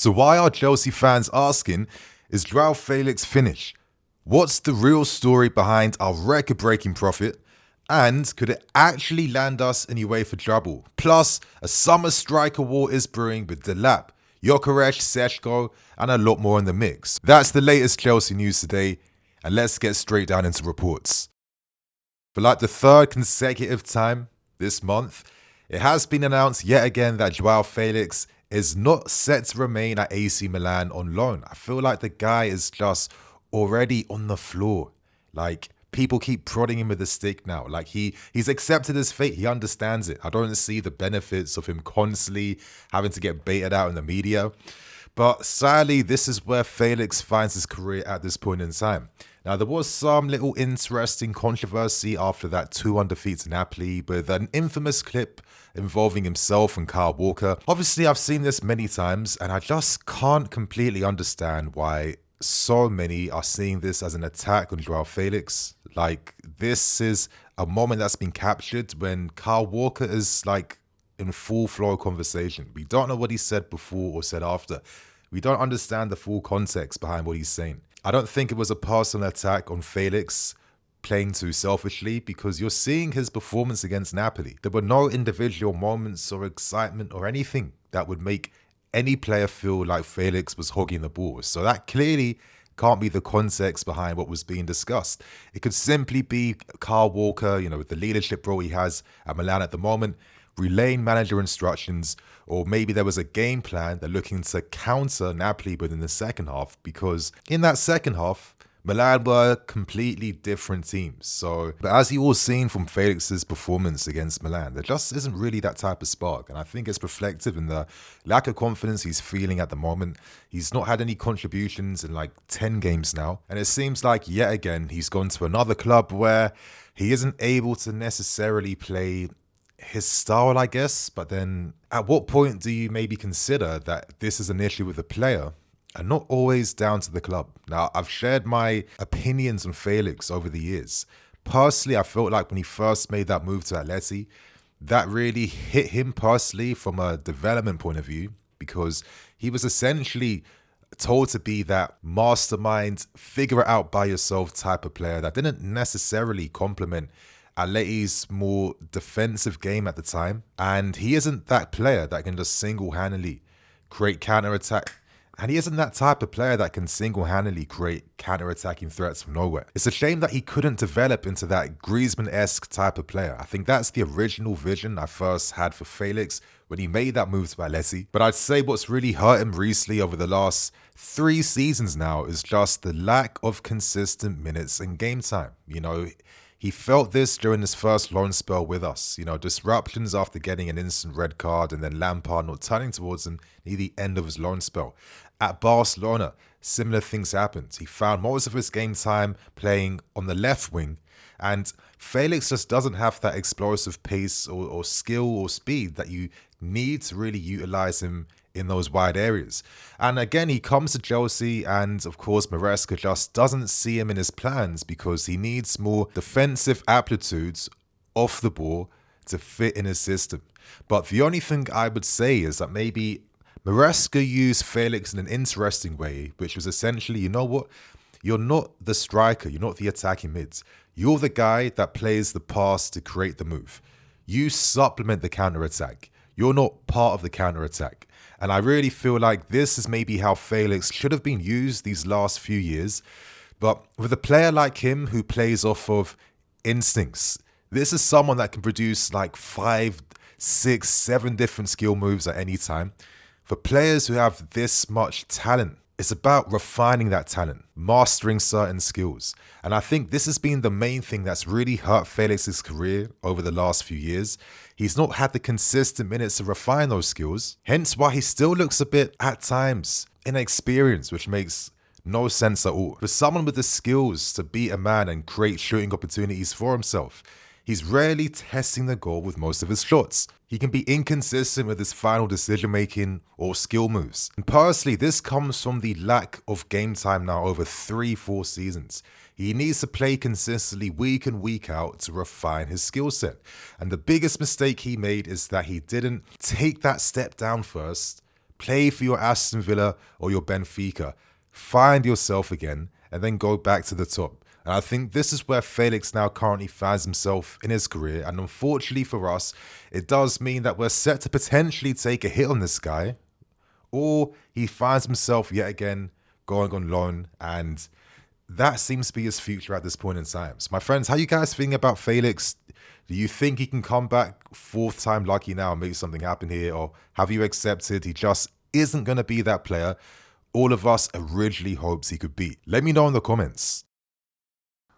So why are Chelsea fans asking, is Joao Felix finished? What's the real story behind our record-breaking profit? And could it actually land us in UEFA trouble? Plus, a summer striker war is brewing with Delap, Gyokeres, Sesko, and a lot more in the mix. That's the latest Chelsea news today, and let's get straight down into reports. For like the third consecutive time this month, it has been announced yet again that Joao Felix is not set to remain at AC Milan on loan. I feel like the guy is just already on the floor. Like, people keep prodding him with a stick now. Like, he's accepted his fate. He understands it. I don't see the benefits of him constantly having to get baited out in the media. But sadly, this is where Felix finds his career at this point in time. Now, there was some little interesting controversy after that 2-1 defeat to Napoli with an infamous clip involving himself and Kyle Walker. Obviously, I've seen this many times, and I just can't completely understand why so many are seeing this as an attack on Joao Felix. Like, this is a moment that's been captured when Kyle Walker is like in full flow conversation. We don't know what he said before or said after. We don't understand the full context behind what he's saying. I don't think it was a personal attack on Felix playing too selfishly, because you're seeing his performance against Napoli. There were no individual moments or excitement or anything that would make any player feel like Felix was hogging the ball. So that clearly can't be the context behind what was being discussed. It could simply be Kyle Walker, with the leadership role he has at Milan at the moment, relaying manager instructions, or maybe there was a game plan they're looking to counter Napoli within the second half, because in that second half, Milan were completely different teams. So, but as you all seen from Felix's performance against Milan, there just isn't really that type of spark. And I think it's reflective in the lack of confidence he's feeling at the moment. He's not had any contributions in like 10 games now. And it seems like yet again, he's gone to another club where he isn't able to necessarily play his style, I guess. But then at what point do you maybe consider that this is an issue with the player and not always down to the club? Now, I've shared my opinions on Felix over the years. Personally, I felt like when he first made that move to Atleti, that really hit him personally from a development point of view, because he was essentially told to be that mastermind, figure it out by yourself type of player that didn't necessarily complement Atleti's more defensive game at the time. And he isn't that player that can just single-handedly create counter-attack. And he isn't that type of player that can single-handedly create counter-attacking threats from nowhere. It's a shame that he couldn't develop into that Griezmann-esque type of player. I think that's the original vision I first had for Felix when he made that move to Atleti. But I'd say what's really hurt him recently over the last 3 seasons now is just the lack of consistent minutes and game time. He felt this during his first loan spell with us. Disruptions after getting an instant red card, and then Lampard not turning towards him near the end of his loan spell. At Barcelona, similar things happened. He found most of his game time playing on the left wing, and Felix just doesn't have that explosive pace or skill or speed that you need to really utilize him in those wide areas. And again, he comes to Chelsea, and of course Maresca just doesn't see him in his plans because he needs more defensive aptitudes off the ball to fit in his system. But the only thing I would say is that maybe Maresca used Felix in an interesting way, which was essentially, you know what? You're not the striker, you're not the attacking mids. You're the guy that plays the pass to create the move. You supplement the counter-attack. You're not part of the counter-attack. And I really feel like this is maybe how Felix should have been used these last few years. But with a player like him who plays off of instincts, this is someone that can produce like 5, 6, 7 different skill moves at any time. For players who have this much talent, it's about refining that talent, mastering certain skills. And I think this has been the main thing that's really hurt Felix's career over the last few years. He's not had the consistent minutes to refine those skills, hence why he still looks a bit, at times, inexperienced, which makes no sense at all. For someone with the skills to beat a man and create shooting opportunities for himself, he's rarely testing the goal with most of his shots. He can be inconsistent with his final decision-making or skill moves. And personally, this comes from the lack of game time now over 3-4 seasons. He needs to play consistently week in, week out to refine his skill set. And the biggest mistake he made is that he didn't take that step down first Play for your Aston Villa or your Benfica. Find yourself again and then go back to the top. And I think this is where Felix now currently finds himself in his career. And unfortunately for us, it does mean that we're set to potentially take a hit on this guy. Or he finds himself yet again going on loan, and that seems to be his future at this point in time. So my friends, how you guys feeling about Felix? Do you think he can come back fourth time lucky now and make something happen here? Or have you accepted he just isn't going to be that player all of us originally hoped he could be? Let me know in the comments.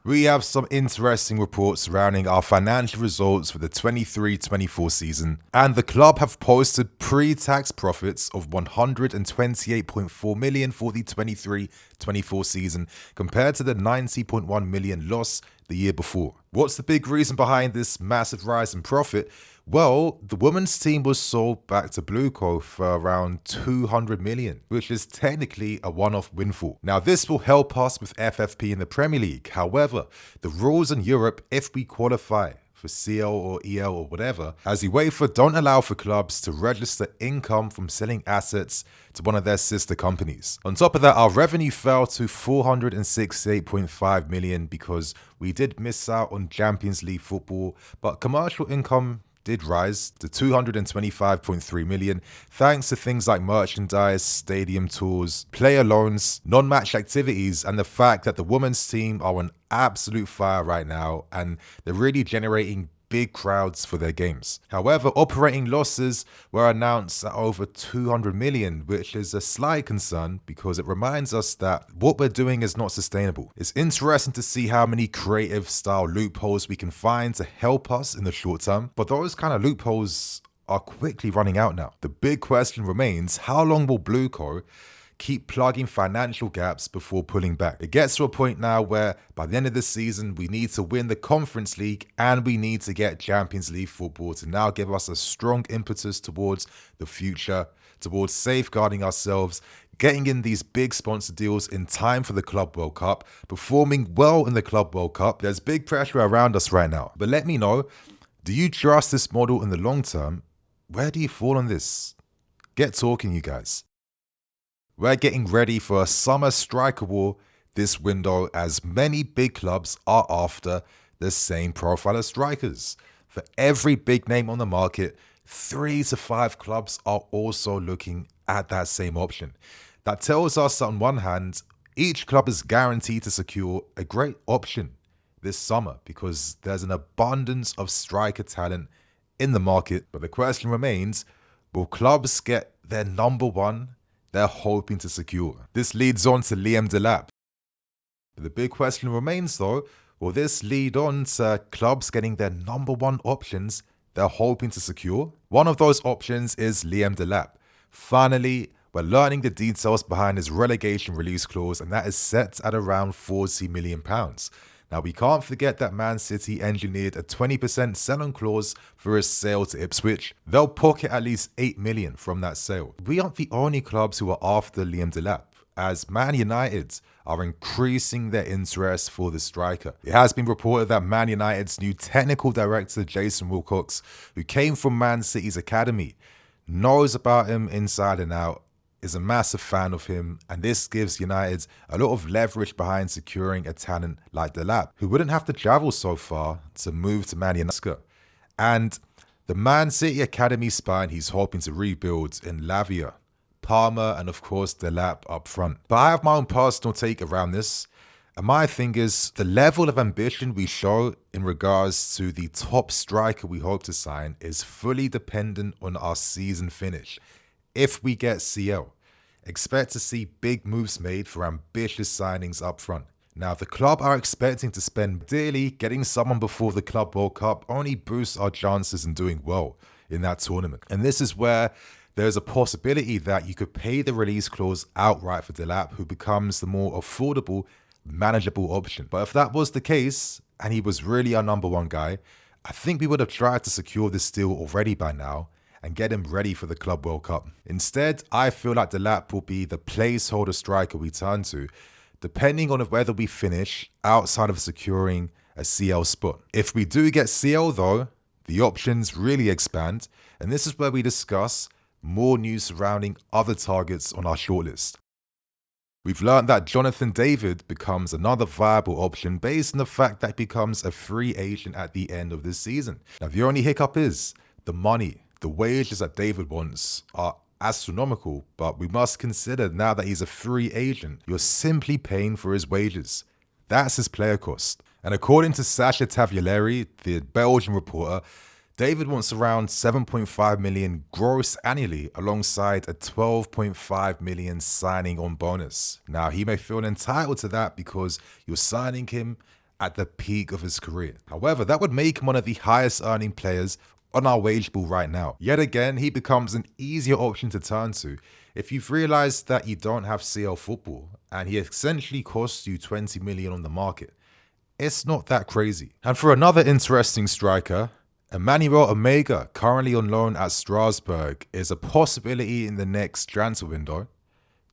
We have some interesting reports surrounding our financial results for the 23-24 season, and the club have posted pre-tax profits of 128.4 million for the 23-24 season compared to the 90.1 million loss the year before. What's the big reason behind this massive rise in profit? Well, the women's team was sold back to Blueco for around 200 million, which is technically a one-off windfall. Now, this will help us with FFP in the Premier League. However, the rules in Europe, if we qualify for CL or EL or whatever, as UEFA don't allow for clubs to register income from selling assets to one of their sister companies. On top of that, our revenue fell to 468.5 million because we did miss out on Champions League football, but commercial income did rise to 225.3 million thanks to things like merchandise, stadium tours, player loans, non-match activities, and the fact that the women's team are on absolute fire right now and they're really generating big crowds for their games. However, operating losses were announced at over 200 million, which is a slight concern because it reminds us that what we're doing is not sustainable. It's interesting to see how many creative style loopholes we can find to help us in the short term, but those kind of loopholes are quickly running out now. The big question remains, how long will Blueco keep plugging financial gaps before pulling back? It gets to a point now where by the end of the season, we need to win the Conference League and we need to get Champions League football to now give us a strong impetus towards the future, towards safeguarding ourselves, getting in these big sponsor deals in time for the Club World Cup, performing well in the Club World Cup. There's big pressure around us right now. But let me know, do you trust this model in the long term? Where do you fall on this? Get talking, you guys. We're getting ready for a summer striker war this window as many big clubs are after the same profile of strikers. For every big name on the market, 3 to 5 clubs are also looking at that same option. That tells us that on one hand, each club is guaranteed to secure a great option this summer because there's an abundance of striker talent in the market. But the question remains, will clubs get their number one they're hoping to secure? This leads on to Delap. The big question remains though, will this lead on to clubs getting their number one options they're hoping to secure? One of those options is Delap. Finally, we're learning the details behind his relegation release clause, and that is set at around £40 million. Now, we can't forget that Man City engineered a 20% sell-on clause for his sale to Ipswich. They'll pocket at least £8 million from that sale. We aren't the only clubs who are after Delap, as Man United are increasing their interest for the striker. It has been reported that Man United's new technical director, Jason Wilcox, who came from Man City's academy, knows about him inside and out, is a massive fan of him, and this gives United a lot of leverage behind securing a talent like Delap, who wouldn't have to travel so far to move to Man United. And the Man City Academy spine he's hoping to rebuild in Lavia, Palmer, and of course Delap up front. But I have my own personal take around this, and my thing is the level of ambition we show in regards to the top striker we hope to sign is fully dependent on our season finish. If we get CL, expect to see big moves made for ambitious signings up front. Now, the club are expecting to spend dearly. Getting someone before the Club World Cup only boosts our chances in doing well in that tournament. And this is where there's a possibility that you could pay the release clause outright for Delap, who becomes the more affordable, manageable option. But if that was the case, and he was really our number one guy, I think we would have tried to secure this deal already by now and get him ready for the Club World Cup. Instead, I feel like Delap will be the placeholder striker we turn to, depending on whether we finish outside of securing a CL spot. If we do get CL though, the options really expand, and this is where we discuss more news surrounding other targets on our shortlist. We've learned that Jonathan David becomes another viable option based on the fact that he becomes a free agent at the end of this season. Now, the only hiccup is the money. The wages that David wants are astronomical, but we must consider now that he's a free agent, you're simply paying for his wages. That's his player cost. And according to Sasha Tavioleri, the Belgian reporter, David wants around 7.5 million gross annually alongside a 12.5 million signing on bonus. Now, he may feel entitled to that because you're signing him at the peak of his career. However, that would make him one of the highest earning players on our wage pool right now. Yet again, he becomes an easier option to turn to if you've realized that you don't have CL football and he essentially costs you 20 million on the market. It's not that crazy. And for another interesting striker, Emegha, currently on loan at Strasbourg, is a possibility in the next transfer window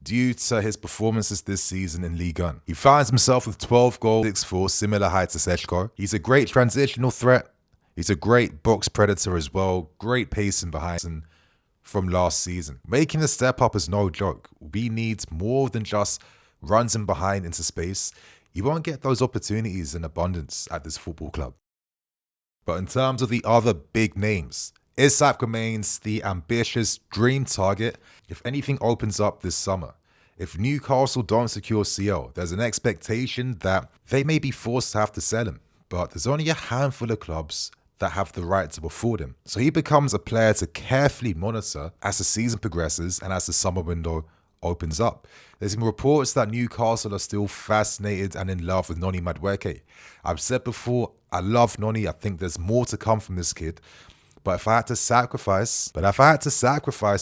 due to his performances this season in Ligue 1. He finds himself with 12 goals, 6-4, similar height to Sesko. He's a great transitional threat. He's a great box predator as well. Great pacing behind him from last season. Making the step up is no joke. We need more than just runs in behind into space. You won't get those opportunities in abundance at this football club. But in terms of the other big names, Isak remains the ambitious dream target if anything opens up this summer. If Newcastle don't secure CL, there's an expectation that they may be forced to have to sell him. But there's only a handful of clubs that have the right to afford him. So he becomes a player to carefully monitor as the season progresses and as the summer window opens up. There's been reports that Newcastle are still fascinated and in love with Noni Madueke. I've said before, I love Noni. I think there's more to come from this kid. But if I had to sacrifice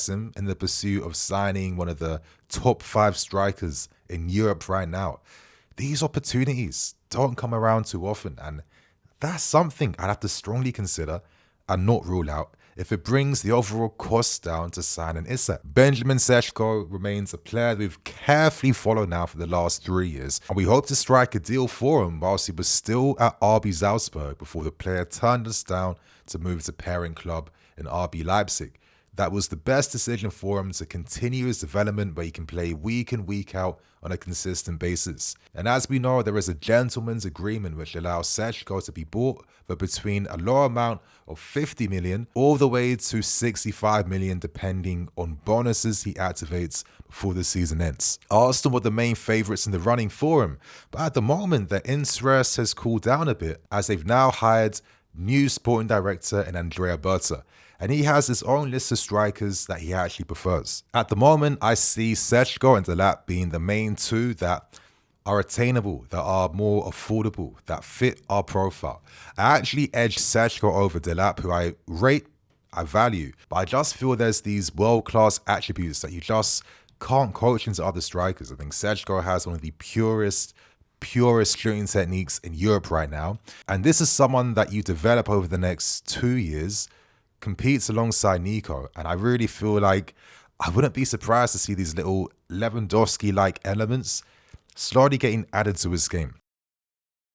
him in the pursuit of signing one of the top 5 strikers in Europe right now, these opportunities don't come around too often. And that's something I'd have to strongly consider and not rule out if it brings the overall cost down to sign an Isak. Benjamin Sesko remains a player we've carefully followed now for the last 3 years, and we hope to strike a deal for him whilst he was still at RB Salzburg before the player turned us down to move to parent club in RB Leipzig. That was the best decision for him to continue his development where he can play week in, week out on a consistent basis. And as we know, there is a gentleman's agreement which allows Sesko to be bought for between a low amount of 50 million all the way to 65 million depending on bonuses he activates before the season ends. Arsenal were the main favourites in the running for him, but at the moment their interest has cooled down a bit as they've now hired new sporting director in Andrea Berta. And he has his own list of strikers that he actually prefers. At the moment, I see Sesko and Delap being the main 2 that are attainable, that are more affordable, that fit our profile. I actually edge Sesko over Delap, who I rate, I value, but I just feel there's these world-class attributes that you just can't coach into other strikers. I think Sesko has one of the purest shooting techniques in Europe right now. And this is someone that you develop over the next 2 years, competes alongside Nico, and I really feel like I wouldn't be surprised to see these little Lewandowski-like elements slowly getting added to his game.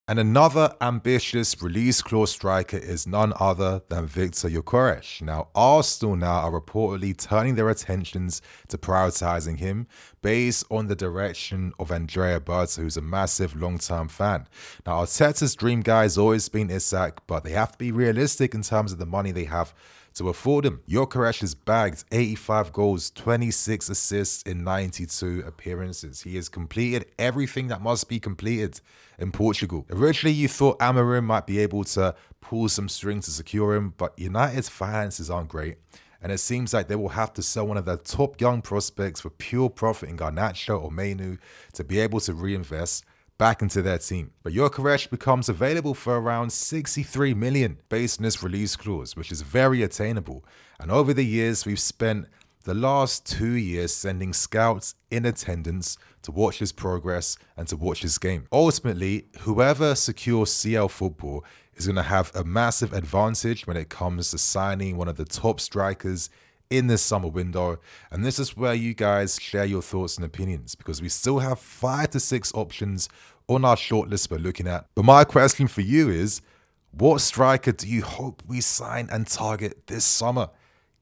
And another ambitious release clause striker is none other than Victor Gyokeres. Now, Arsenal now are reportedly turning their attentions to prioritising him based on the direction of Andrea Berta, who's a massive long-term fan. Now, Arteta's dream guy has always been Isak, but they have to be realistic in terms of the money they have to afford him. Gyokeres has bagged 85 goals, 26 assists in 92 appearances. He has completed everything that must be completed in Portugal. Originally, you thought Amorim might be able to pull some strings to secure him, but United's finances aren't great, and it seems like they will have to sell one of their top young prospects for pure profit in Garnacho or Menu to be able to reinvest back into their team. But Gyokeres becomes available for around 63 million based on this release clause, which is very attainable. And over the years, we've spent the last 2 years sending scouts in attendance to watch his progress and to watch his game. Ultimately, whoever secures CL football is going to have a massive advantage when it comes to signing one of the top strikers in this summer window. And this is where you guys share your thoughts and opinions, because we still have 5 to 6 options on our shortlist we're looking at. But my question for you is, what striker do you hope we sign and target this summer?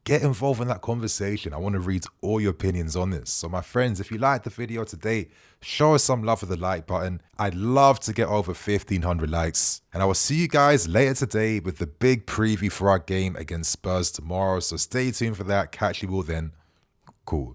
get involved in that conversation. I want to read all your opinions on this. So my friends, if you liked the video today, show us some love with the like button. I'd love to get over 1,500 likes. And I will see you guys later today with the big preview for our game against Spurs tomorrow. So stay tuned for that. Catch you all then. Cool.